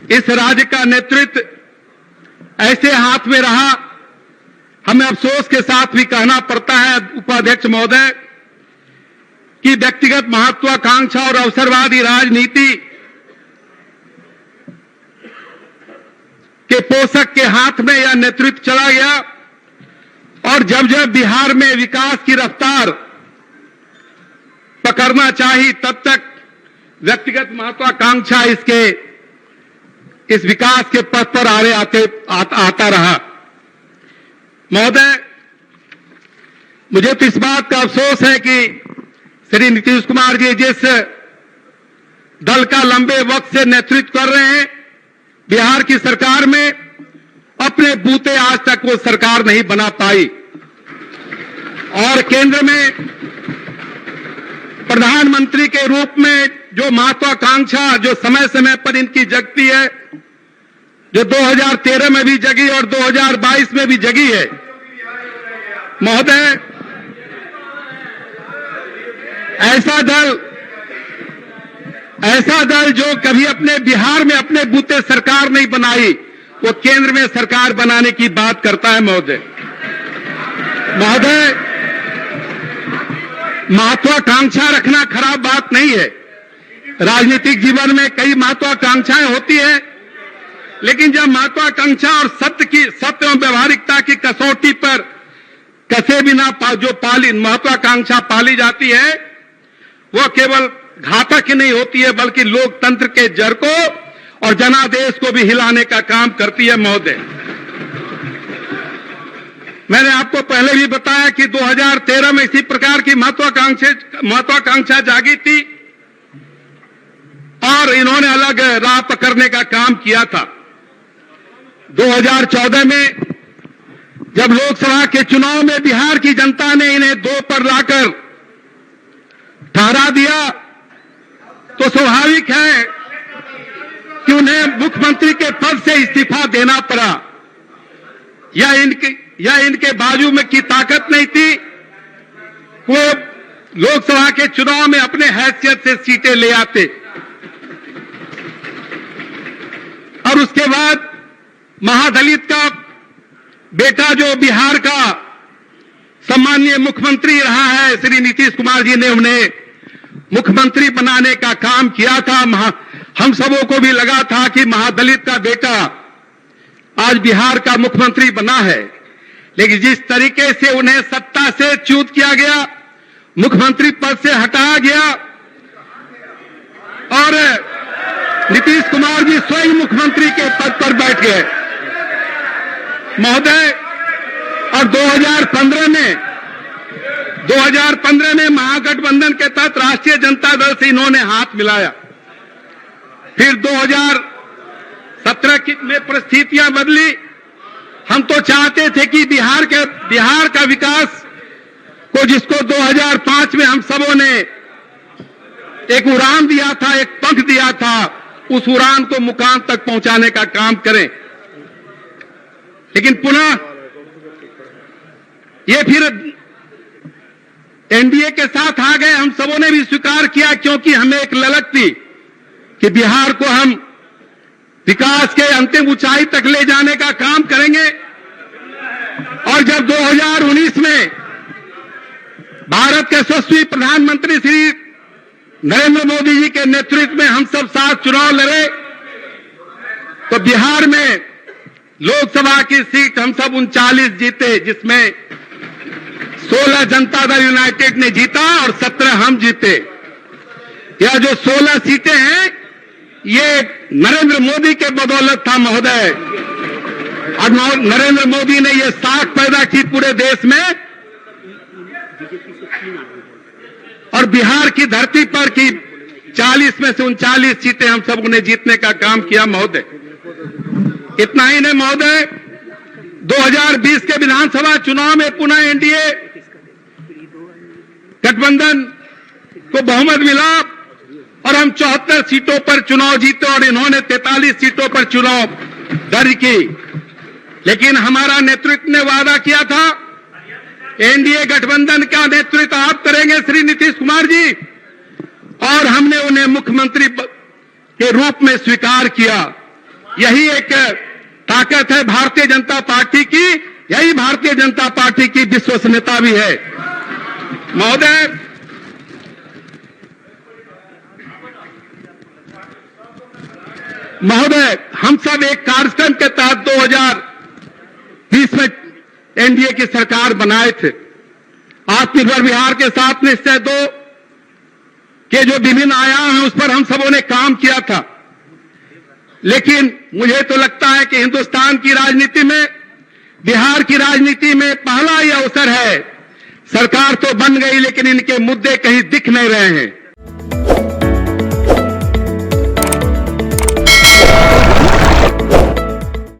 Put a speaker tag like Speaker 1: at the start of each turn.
Speaker 1: इस राज्य का नेतृत्व ऐसे हाथ में रहा, हमें अफसोस के साथ भी कहना पड़ता है उपाध्यक्ष महोदय कि व्यक्तिगत महत्वाकांक्षा और अवसरवादी राजनीति के पोषक के हाथ में यह नेतृत्व चला गया और जब जब बिहार में विकास की रफ्तार पकड़ना चाहिए तब तक व्यक्तिगत महत्वाकांक्षा इस विकास के पथ पर आता रहा। महोदय, मुझे तो इस बात का अफसोस है कि श्री नीतीश कुमार जी जिस दल का लंबे वक्त से नेतृत्व कर रहे हैं बिहार की सरकार में, अपने बूते आज तक वो सरकार नहीं बना पाई और केंद्र में प्रधानमंत्री के रूप में जो महत्वाकांक्षा जो समय समय पर इनकी जगती है, जो 2013 में भी जगी और 2022 में भी जगी है। महोदय, ऐसा दल जो कभी अपने बिहार में अपने बूते सरकार नहीं बनाई, वो केंद्र में सरकार बनाने की बात करता है। महोदय, महत्वाकांक्षा रखना खराब बात नहीं है। राजनीतिक जीवन में कई महत्वाकांक्षाएं होती है, लेकिन जब महत्वाकांक्षा और सत्य एवं व्यवहारिकता की कसौटी पर कसे बिना जो महत्वाकांक्षा पाली जाती है, वह केवल घातक ही नहीं होती है बल्कि लोकतंत्र के जड़ को और जनादेश को भी हिलाने का काम करती है। महोदय, मैंने आपको पहले भी बताया कि 2013 में इसी प्रकार की महत्वाकांक्षा जागी थी और इन्होंने अलग राह पकड़ने का काम किया था। 2014 में जब लोकसभा के चुनाव में बिहार की जनता ने इन्हें 2 पर लाकर ठहरा दिया, तो स्वाभाविक है कि उन्हें मुख्यमंत्री के पद से इस्तीफा देना पड़ा। यह इनके बाजू में की ताकत नहीं थी, वो लोकसभा के चुनाव में अपने हैसियत से सीटें ले आते और उसके बाद महादलित का बेटा जो बिहार का सम्माननीय मुख्यमंत्री रहा है श्री नीतीश कुमार जी ने उन्हें मुख्यमंत्री बनाने का काम किया था। हम सबों को भी लगा था कि महादलित का बेटा आज बिहार का मुख्यमंत्री बना है, लेकिन जिस तरीके से उन्हें सत्ता से च्युत किया गया, मुख्यमंत्री पद से हटाया गया और नीतीश कुमार जी स्वयं मुख्यमंत्री के पद पर बैठ गए। महोदय, और 2015 में महागठबंधन के तहत राष्ट्रीय जनता दल से इन्होंने हाथ मिलाया। फिर 2017 में परिस्थितियां बदली। हम तो चाहते थे कि बिहार का विकास को, जिसको 2005 में हम सबों ने एक उड़ान दिया था, एक पंख दिया था, उस उड़ान को मुकाम तक पहुंचाने का काम करें। लेकिन पुनः ये फिर एनडीए के साथ आ गए। हम सबों ने भी स्वीकार किया, क्योंकि हमें एक ललक थी कि बिहार को हम विकास के अंतिम ऊंचाई तक ले जाने का काम करेंगे। और जब 2019 में भारत के यशस्वी प्रधानमंत्री श्री नरेंद्र मोदी जी के नेतृत्व में हम सब साथ चुनाव लड़े, तो बिहार में लोकसभा की सीट हम सब 39 जीते, जिसमें 16 जनता दल यूनाइटेड ने जीता और 17 हम जीते। यह जो 16 सीटें हैं, ये नरेंद्र मोदी के बदौलत था। महोदय, और नरेंद्र मोदी ने ये साख पैदा की पूरे देश में और बिहार की धरती पर की 40 में से 39 सीटें हम सब ने जीतने का काम किया। महोदय, इतना ही नहीं महोदय, 2020 के विधानसभा चुनाव में पुनः एनडीए गठबंधन को बहुमत मिला और हम 74 सीटों पर चुनाव जीते और इन्होंने 43 सीटों पर चुनाव दर्ज की। लेकिन हमारा नेतृत्व ने वादा किया था, एनडीए गठबंधन का नेतृत्व आप करेंगे श्री नीतीश कुमार जी, और हमने उन्हें मुख्यमंत्री के रूप में स्वीकार किया। यही एक ताकत है भारतीय जनता पार्टी की, यही भारतीय जनता पार्टी की विश्वसनीयता भी है। महोदय, हम सब एक कार्यक्रम के तहत 2020 में एनडीए की सरकार बनाए थे। आत्मनिर्भर बिहार के साथ निश्चय 2 के जो विभिन्न आयाम हैं उस पर हम सबों ने काम किया था, लेकिन मुझे तो लगता है कि हिंदुस्तान की राजनीति में, बिहार की राजनीति में पहला यह अवसर है। सरकार तो बन गई लेकिन इनके मुद्दे कहीं दिख नहीं रहे हैं।